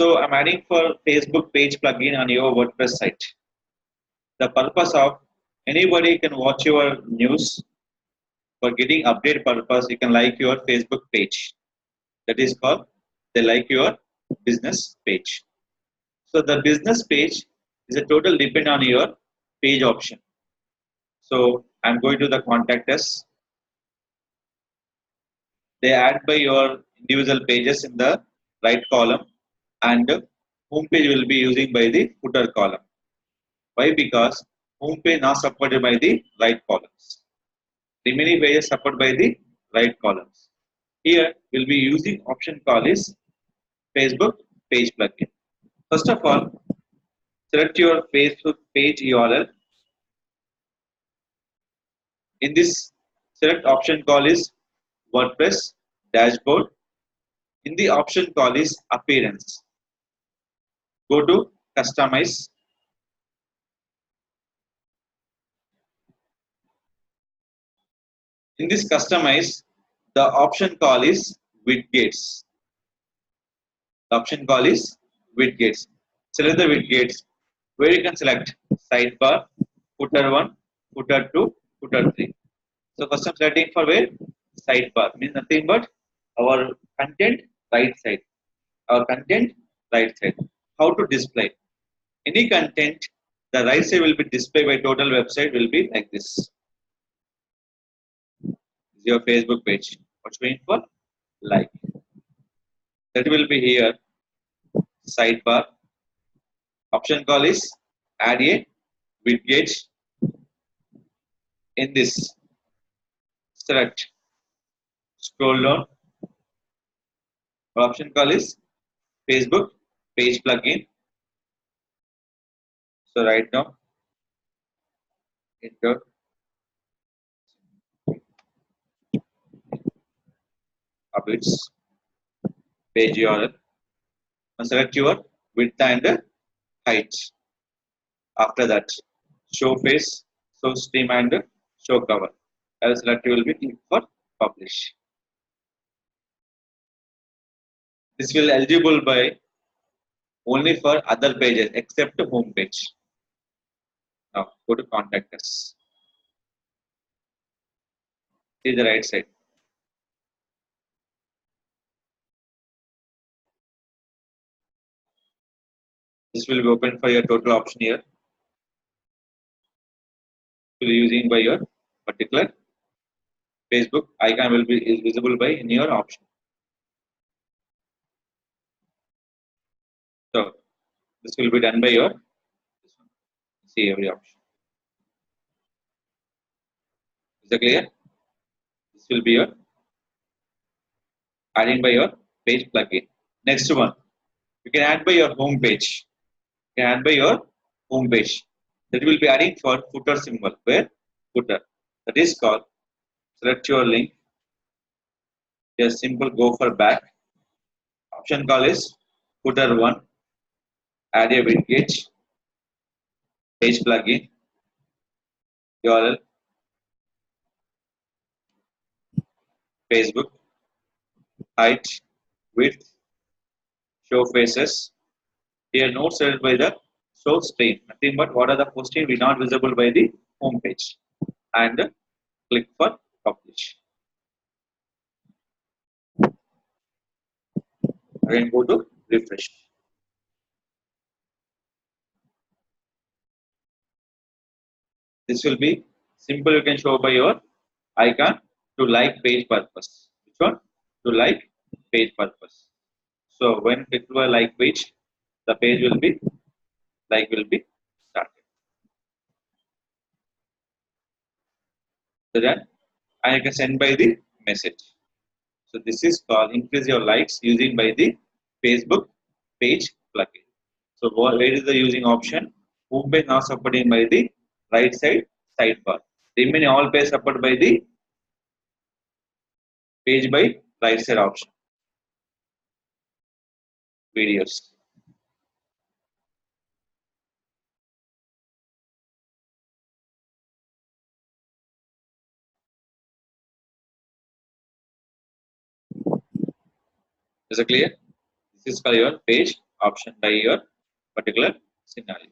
So I'm adding for Facebook page plugin on your WordPress site. The purpose of anybody can watch your news. For getting update purpose, you can like your Facebook page. That is called they like your business page. So the business page is a total depend on your page option. So I'm going to the contact us. They add by your individual pages in the right column, and home page will be using by the footer column. Why? Because home page not supported by the right columns. Remaining pages supported by the right columns. Here we'll be using option called is Facebook page plugin. First of all, select your Facebook page URL. In this, select option call is WordPress dashboard. In the option call is appearance. Go to customize. In this customize, the option call is widgets. The option call is widgets. Select the widgets where you can select sidebar, footer 1, footer 2, footer 3. So first I'm selecting for where? Sidebar means nothing but our content right side. Our content right side. How to display? Any content, the right side will be displayed by total website will be like this. This is your Facebook page. What's going for? Like. That will be here. Sidebar. Option call is add a widget. In this, select. Scroll down. Option call is Facebook page plugin. So right now, enter updates page URL. Now select your width and height. After that, show face, show stream and show cover. As select will be click for publish. This will eligible by only for other pages except the home page. Now go to contact us. See the right side. This will be open for your total option here. Will be using by your particular Facebook icon will be is visible by in your option. So this will be done by your this one. See every option. Is it clear? This will be your adding by your page plugin. Next one, you can add by your home page. You can add by your home page. That will be adding for footer symbol. Where? Footer. That is called select your link. Just simple go for back. Option call is footer 1. Add a widget. Page plugin. URL. Facebook. Height. Width. Show faces. Here notes set by the show stream. Nothing but what are the posting be not visible by the home page. And click for publish. Again go to refresh. This will be simple. You can show by your icon to like page purpose. Which one? To like page purpose. So when click to a like page, the page will be like will be started. So then, and you can send by the message. So this is called increase your likes using by the Facebook page plugin. So where is the using option? Home page not supported by the right side sidebar. Remaining all page supported by the page by right side option. Videos. Is it clear? This is for your page option by your particular scenario.